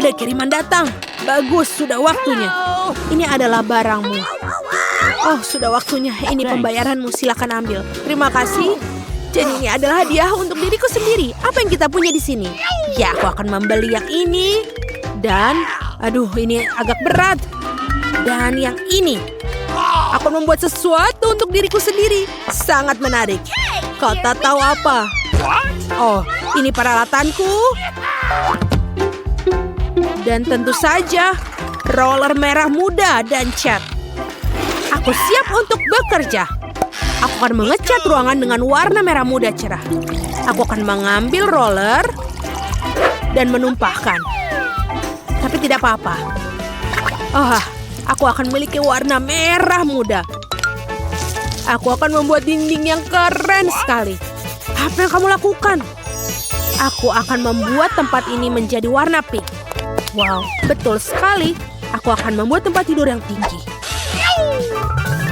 ada kiriman datang. Bagus, sudah waktunya. Ini adalah barangmu. Oh, sudah waktunya. Ini pembayaranmu, silakan ambil. Terima kasih. Jadi ini adalah hadiah untuk diriku sendiri. Apa yang kita punya di sini? Ya, aku akan membeli yang ini. Dan, aduh, ini agak berat. Dan yang ini. Aku membuat sesuatu untuk diriku sendiri. Sangat menarik. Kau tak tahu apa? Oh, ini peralatanku. Dan tentu saja, roller merah muda dan cat. Aku siap untuk bekerja. Aku akan mengecat ruangan dengan warna merah muda cerah. Aku akan mengambil roller dan menumpahkan. Tapi tidak apa-apa. Oh, aku akan memiliki warna merah muda. Aku akan membuat dinding yang keren sekali. Apa yang kamu lakukan? Aku akan membuat tempat ini menjadi warna pink. Wow, betul sekali. Aku akan membuat tempat tidur yang tinggi.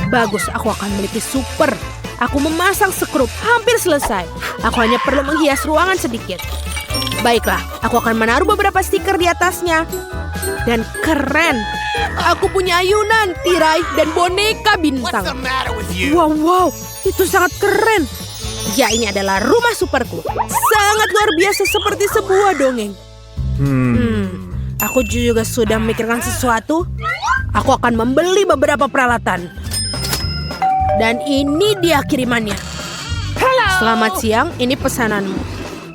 Bagus, aku akan memiliki super. Aku memasang skrup, hampir selesai. Aku hanya perlu menghias ruangan sedikit. Baiklah, aku akan menaruh beberapa stiker di atasnya. Dan keren. Aku punya ayunan, tirai, dan boneka bintang. Wow, itu sangat keren. Ya, ini adalah rumah superku. Sangat luar biasa seperti sebuah dongeng. Aku juga sudah memikirkan sesuatu. Aku akan membeli beberapa peralatan. Dan ini dia kirimannya. Selamat siang, ini pesananmu.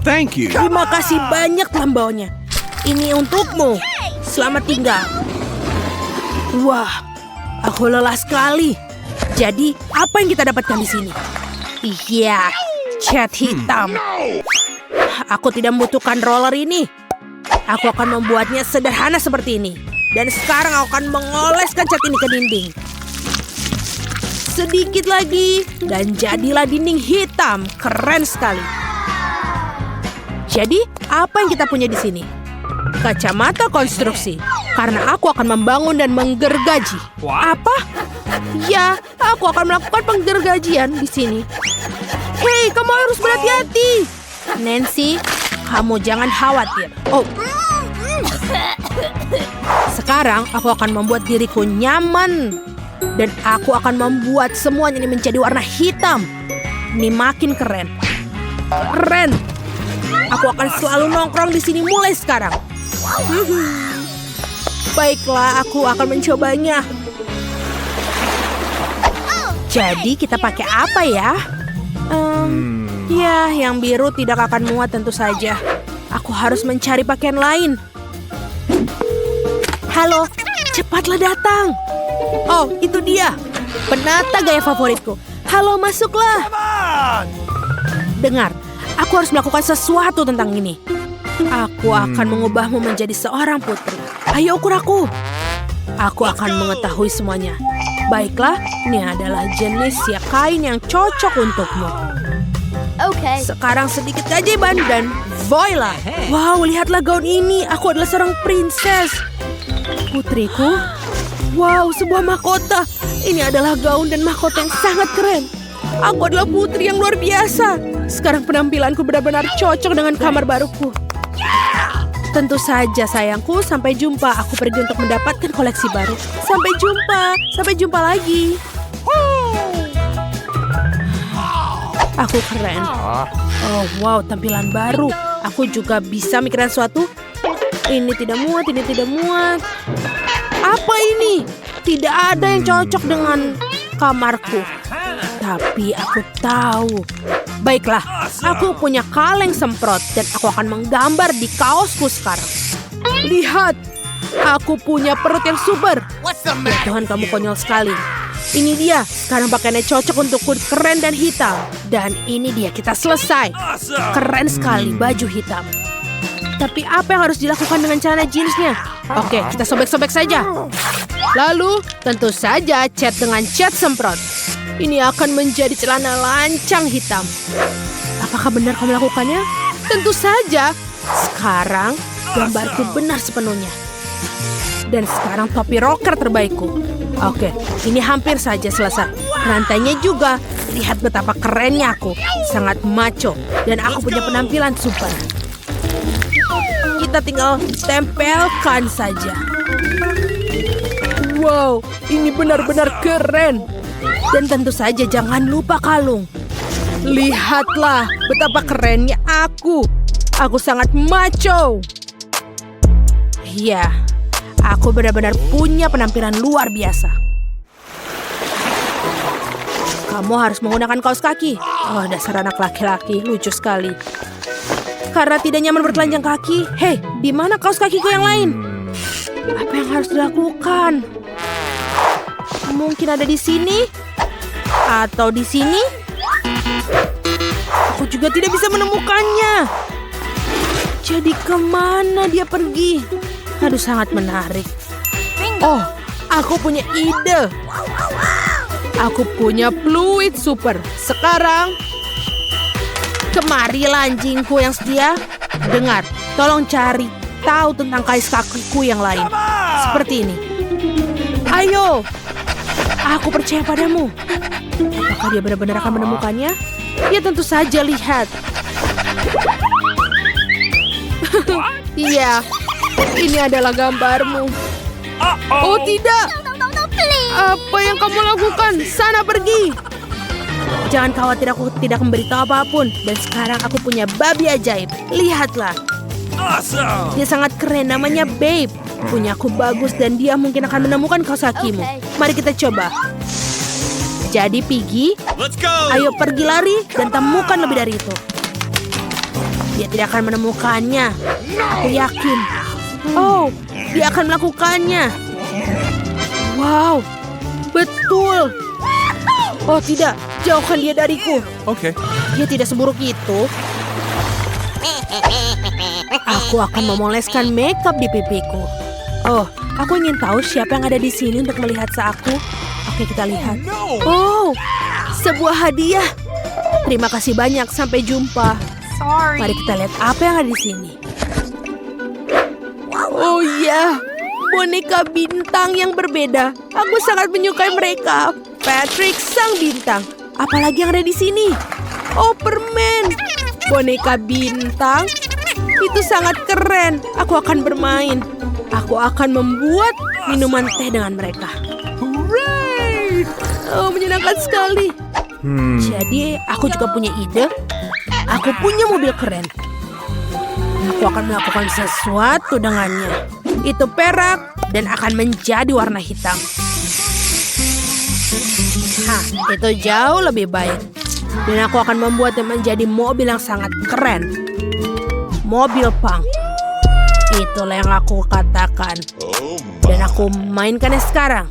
Thank you. Terima kasih banyak lambaunya. Ini untukmu. Selamat tinggal. Wah, aku lelah sekali. Jadi, apa yang kita dapatkan di sini? Iya, cat hitam. Aku tidak membutuhkan roller ini. Aku akan membuatnya sederhana seperti ini. Dan sekarang aku akan mengoleskan cat ini ke dinding. Sedikit lagi, dan jadilah dinding hitam. Keren sekali. Jadi, apa yang kita punya di sini? Kacamata konstruksi. Karena aku akan membangun dan menggergaji. Apa? Ya, aku akan melakukan penggergajian di sini. Hei, kamu harus berhati-hati. Nancy, kamu jangan khawatir. Oh. Sekarang aku akan membuat diriku nyaman. Dan aku akan membuat semuanya ini menjadi warna hitam. Ini makin keren. Keren. Aku akan selalu nongkrong di sini mulai sekarang. Baiklah, aku akan mencobanya. Jadi kita pakai apa ya? Ya, yang biru tidak akan muat tentu saja. Aku harus mencari pakaian lain. Halo, cepatlah datang. Oh, itu dia. Penata gaya favoritku. Halo, masuklah. Dengar, aku harus melakukan sesuatu tentang ini. Aku akan mengubahmu menjadi seorang putri. Ayo ukur aku. Aku akan mengetahui semuanya. Baiklah, ini adalah jenis ya kain yang cocok untukmu. Oke. Sekarang sedikit keajaiban dan voila. Wow, lihatlah gaun ini. Aku adalah seorang princess. Putriku. Wow, sebuah mahkota. Ini adalah gaun dan mahkota yang sangat keren. Aku adalah putri yang luar biasa. Sekarang penampilanku benar-benar cocok dengan kamar baruku. Tentu saja sayangku, sampai jumpa. Aku pergi untuk mendapatkan koleksi baru. Sampai jumpa lagi. Aku keren. Oh wow, tampilan baru. Aku juga bisa mikirin sesuatu. Ini tidak muat. Apa ini? Tidak ada yang cocok dengan kamarku. Tapi aku tahu. Baiklah, aku punya kaleng semprot dan aku akan menggambar di kaosku sekarang. Lihat, aku punya perut yang super. Ya Tuhan, kamu konyol sekali. Ini dia, sekarang pakaiannya cocok untukku, keren dan hitam. Dan ini dia, kita selesai. Keren sekali baju hitam. Tapi apa yang harus dilakukan dengan celana jeansnya? Oke, kita sobek-sobek saja. Lalu, tentu saja cat dengan cat semprot. Ini akan menjadi celana lancang hitam. Apakah benar kamu melakukannya? Tentu saja. Sekarang, gambarku benar sepenuhnya. Dan sekarang topi rocker terbaikku. Oke, ini hampir saja selesai. Rantainya juga. Lihat betapa kerennya aku. Sangat macho. Dan aku punya penampilan super. Kita tinggal tempelkan saja. Wow, ini benar-benar keren. Dan tentu saja jangan lupa kalung. Lihatlah betapa kerennya aku. Aku sangat macho. Ya, aku benar-benar punya penampilan luar biasa. Kamu harus menggunakan kaos kaki. Oh, dasar anak laki-laki, lucu sekali. Karena tidak nyaman bertelanjang kaki. Hei, di mana kaos kakiku yang lain? Apa yang harus dilakukan? Mungkin ada di sini? Atau di sini? Aku juga tidak bisa menemukannya. Jadi kemana dia pergi? Aduh, sangat menarik. Oh, aku punya ide. Aku punya fluid super. Sekarang, kemarilah anjingku yang setia. Dengar, tolong cari tahu tentang kaos kakiku yang lain. Seperti ini. Ayo, aku percaya padamu. Apakah dia benar-benar akan menemukannya? Ya tentu saja, lihat. Iya, ini adalah gambarmu. Oh tidak. No, please. Apa yang kamu lakukan? Sana pergi. Jangan khawatir, aku tidak memberitahu apapun. Dan sekarang aku punya babi ajaib. Lihatlah. Awesome! Dia sangat keren, namanya Babe. Punya aku bagus dan dia mungkin akan menemukan kaos kakimu. Oke. Mari kita coba. Jadi Piggy, Let's go! ayo pergi lari dan temukan lebih dari itu. Dia tidak akan menemukannya. Aku yakin. Oh, dia akan melakukannya. Wow, betul. Oh tidak, jauhkan dia dariku. Okay. Dia tidak seburuk itu. Aku akan memoleskan makeup di pipiku. Oh, aku ingin tahu siapa yang ada di sini untuk melihat aku. Oke, kita lihat. Oh, sebuah hadiah. Terima kasih banyak, sampai jumpa. Mari kita lihat apa yang ada di sini. Oh iya, boneka bintang yang berbeda. Aku sangat menyukai mereka. Patrick sang bintang. Apalagi yang ada di sini? Oh, permen. Boneka bintang. Itu sangat keren. Aku akan bermain. Aku akan membuat minuman teh dengan mereka. Hooray! Oh, menyenangkan sekali. Jadi, aku juga punya ide. Aku punya mobil keren. Aku akan melakukan sesuatu dengannya. Itu perak dan akan menjadi warna hitam. Hah, itu jauh lebih baik. Dan aku akan membuatnya menjadi mobil yang sangat keren. Mobil punk. Itulah yang aku katakan. Dan aku mainkannya sekarang.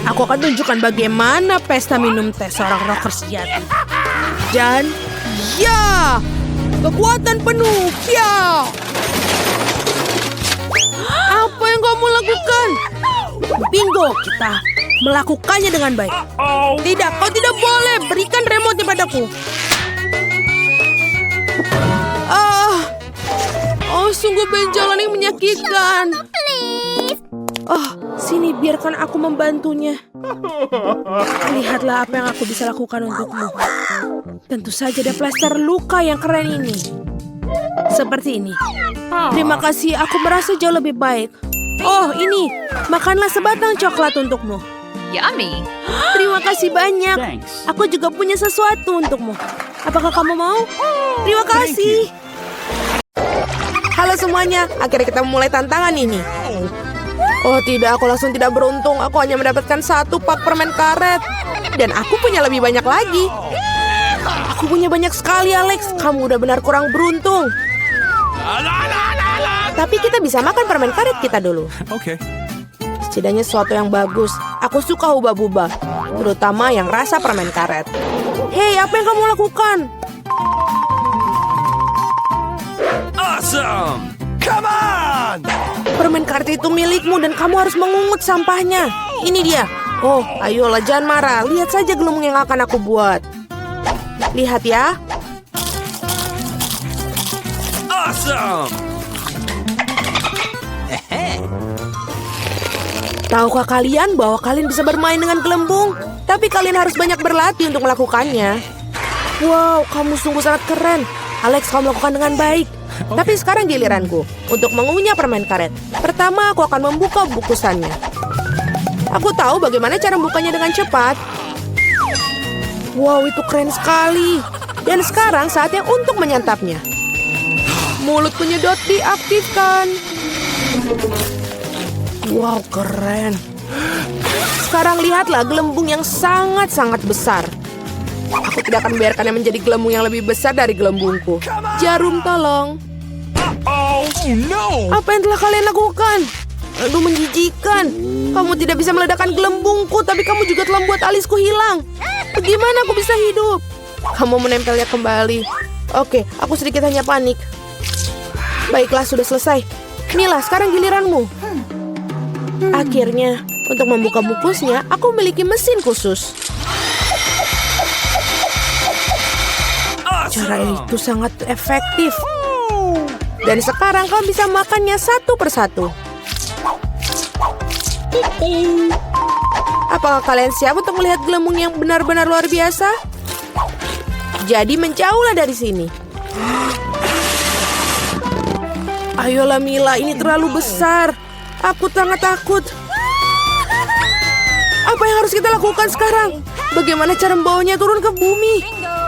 Aku akan tunjukkan bagaimana pesta minum teh seorang rocker sejati. Dan ya, kekuatan penuh, ya. Apa yang kamu lakukan? Bingo, kita melakukannya dengan baik. Tidak, kau tidak boleh. Berikan remote padaku. Oh, sungguh benjolan yang menyakitkan. Oh, sini biarkan aku membantunya. Lihatlah apa yang aku bisa lakukan untukmu. Tentu saja ada plester luka yang keren ini. Seperti ini. Terima kasih, aku merasa jauh lebih baik. Oh, ini. Makanlah sebatang coklat untukmu. Yummy. Terima kasih banyak. Thanks. Aku juga punya sesuatu untukmu. Apakah kamu mau? Terima kasih. Halo semuanya, akhirnya kita memulai tantangan ini. Oh tidak, aku langsung tidak beruntung. Aku hanya mendapatkan 1 pak permen karet. Dan aku punya lebih banyak lagi. Aku punya banyak sekali, Alex. Kamu udah benar kurang beruntung. Tapi kita bisa makan permen karet kita dulu. Okay. Setidaknya sesuatu yang bagus. Aku suka hubah-bubah, terutama yang rasa permen karet. Hei, apa yang kamu lakukan? Awesome! Come on! Permen karet itu milikmu dan kamu harus mengungut sampahnya. Ini dia. Oh, ayolah jangan marah. Lihat saja gelembung yang akan aku buat. Lihat ya. Awesome! Tahukah kalian bahwa kalian bisa bermain dengan gelembung? Tapi kalian harus banyak berlatih untuk melakukannya. Wow, kamu sungguh sangat keren. Alex, kau melakukan dengan baik. Tapi sekarang giliranku untuk mengunyah permen karet. Pertama, aku akan membuka bungkusannya. Aku tahu bagaimana cara membukanya dengan cepat. Wow, itu keren sekali. Dan sekarang saatnya untuk menyantapnya. Mulut penyedot diaktifkan. Wow, keren. Sekarang lihatlah gelembung yang sangat-sangat besar. Aku tidak akan membiarkannya menjadi gelembung yang lebih besar dari gelembungku. Jarum, tolong. Oh no! Apa yang telah kalian lakukan? Aduh, menjijikan. Kamu tidak bisa meledakkan gelembungku, tapi kamu juga telah membuat alisku hilang. Bagaimana aku bisa hidup? Kamu menempelnya kembali. Oke, aku sedikit hanya panik. Baiklah, sudah selesai. Mila, sekarang giliranmu. Akhirnya, untuk membuka bungkusnya, aku memiliki mesin khusus. Cara itu sangat efektif. Dan sekarang kau bisa makannya satu persatu. Apakah kalian siap untuk melihat gelembung yang benar-benar luar biasa? Jadi menjauhlah dari sini. Ayolah Mila, ini terlalu besar. Aku sangat takut. Apa yang harus kita lakukan sekarang? Bagaimana cara membawanya turun ke bumi?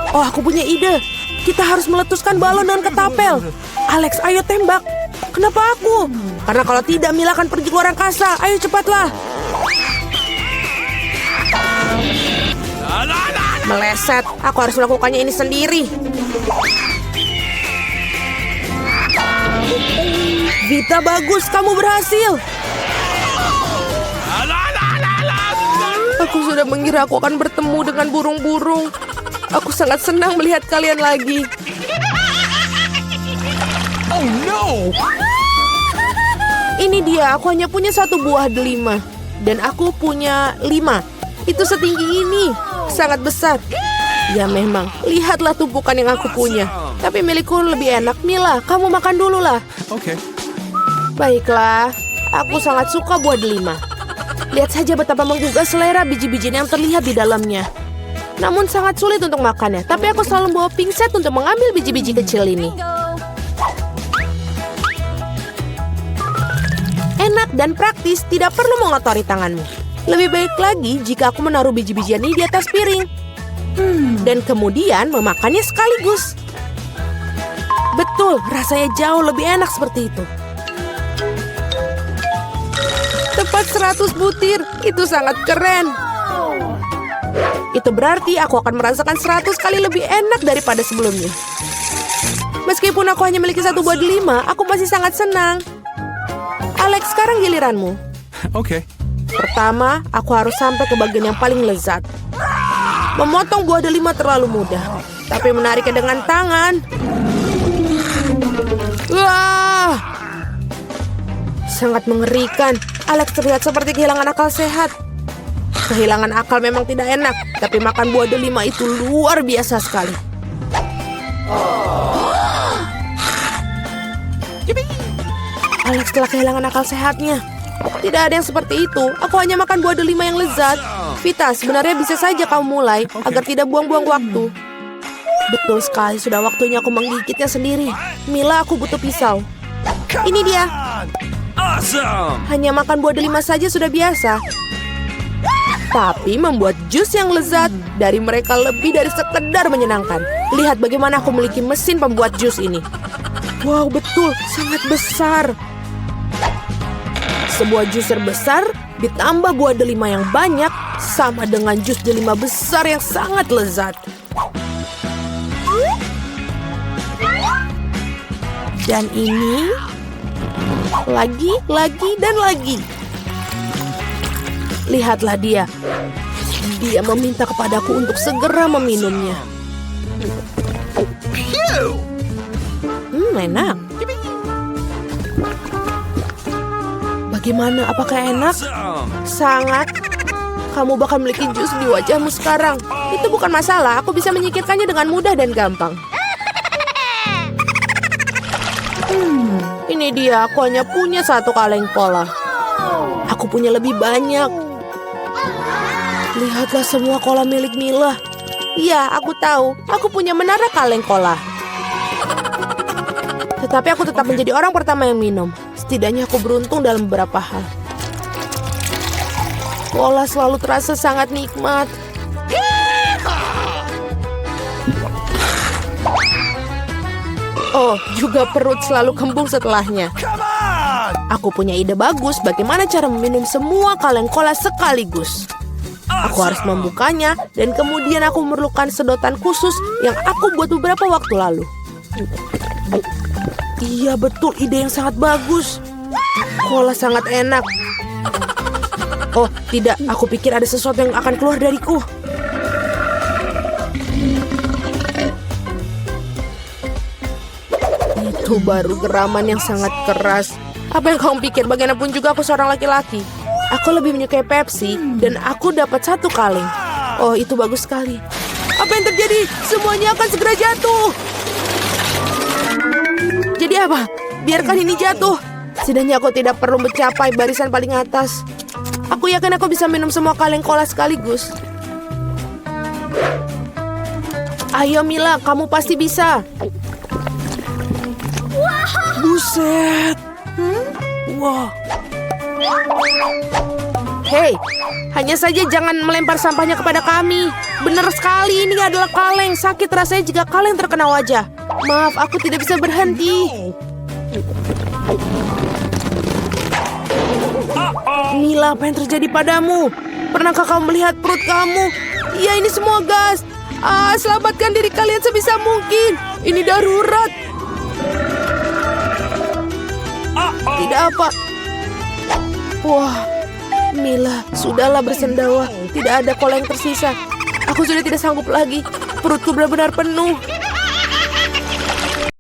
Oh, aku punya ide. Kita harus meletuskan balon dengan ketapel. Alex, ayo tembak. Kenapa aku? Karena kalau tidak, Mila akan pergi ke luar angkasa. Ayo cepatlah. Meleset. Aku harus melakukannya ini sendiri. Vita, bagus. Kamu berhasil. Aku sudah mengira aku akan bertemu dengan burung-burung. Aku sangat senang melihat kalian lagi. Oh no! Ini dia, aku hanya punya satu buah delima. Dan aku punya 5. Itu setinggi ini. Sangat besar. Ya memang, lihatlah tumpukan yang aku punya. Tapi milikku lebih enak. Mila, kamu makan dulu lah. Okay. Baiklah, aku sangat suka buah delima. Lihat saja betapa menggugah selera biji-bijian yang terlihat di dalamnya. Namun sangat sulit untuk makannya. Tapi aku selalu bawa pinset untuk mengambil biji-biji kecil ini. Enak dan praktis, tidak perlu mengotori tanganmu. Lebih baik lagi jika aku menaruh biji-bijian ini di atas piring. Dan kemudian memakannya sekaligus. Betul, rasanya jauh lebih enak seperti itu. Tepat 100 butir, itu sangat keren. Itu berarti aku akan merasakan 100 kali lebih enak daripada sebelumnya. Meskipun aku hanya memiliki satu buah delima, aku masih sangat senang. Alex, sekarang giliranmu. Okay. Pertama, aku harus sampai ke bagian yang paling lezat. Memotong buah delima terlalu mudah, tapi menariknya dengan tangan. Wah! Sangat mengerikan. Alex terlihat seperti kehilangan akal sehat. Kehilangan akal memang tidak enak, tapi makan buah delima itu luar biasa sekali. Alex telah kehilangan akal sehatnya. Tidak ada yang seperti itu. Aku hanya makan buah delima yang lezat. Vita, sebenarnya bisa saja kamu mulai agar tidak buang-buang waktu. Betul sekali, sudah waktunya aku menggigitnya sendiri. Mila, aku butuh pisau. Ini dia. Awesome! Hanya makan buah delima saja sudah biasa. Tapi membuat jus yang lezat dari mereka lebih dari sekedar menyenangkan. Lihat bagaimana aku memiliki mesin pembuat jus ini. Wow, betul, sangat besar. Sebuah juicer besar ditambah buah delima yang banyak sama dengan jus delima besar yang sangat lezat. Dan ini lagi, dan lagi. Lihatlah dia. Dia meminta kepadaku untuk segera meminumnya. Enak. Bagaimana? Apakah enak? Sangat. Kamu bakal memiliki jus di wajahmu sekarang. Itu bukan masalah. Aku bisa menyingkirkannya dengan mudah dan gampang. Ini dia. Aku hanya punya satu kaleng cola. Aku punya lebih banyak. Lihatlah semua cola milik Mila. Iya, aku tahu. Aku punya menara kaleng cola. Tetapi aku tetap menjadi orang pertama yang minum. Setidaknya aku beruntung dalam beberapa hal. Cola selalu terasa sangat nikmat. Oh, juga perut selalu kembung setelahnya. Come on! Aku punya ide bagus bagaimana cara meminum semua kaleng cola sekaligus. Aku harus membukanya dan kemudian aku memerlukan sedotan khusus yang aku buat beberapa waktu lalu. Iya betul, ide yang sangat bagus. Cola sangat enak. Oh tidak, aku pikir ada sesuatu yang akan keluar dariku. Itu baru geraman yang sangat keras. Apa yang kamu pikir? Bagaimanapun juga aku seorang laki-laki. Aku lebih menyukai Pepsi dan aku dapat 1 kaleng. Oh, itu bagus sekali. Apa yang terjadi? Semuanya akan segera jatuh. Jadi apa? Biarkan ini jatuh. Setidaknya aku tidak perlu mencapai barisan paling atas. Aku yakin aku bisa minum semua kaleng cola sekaligus. Ayo Mila, kamu pasti bisa. Buset. Wah. Hei, hanya saja jangan melempar sampahnya kepada kami. Benar sekali, ini adalah kaleng. Sakit rasanya jika kaleng terkena wajah. Maaf, aku tidak bisa berhenti. Mila, apa yang terjadi padamu? Pernahkah kamu melihat perut kamu? Iya, ini semua gas. Selamatkan diri kalian sebisa mungkin. Ini darurat. Tidak apa. Wah, Mila, sudahlah bersendawa. Tidak ada cola yang tersisa. Aku sudah tidak sanggup lagi. Perutku benar-benar penuh.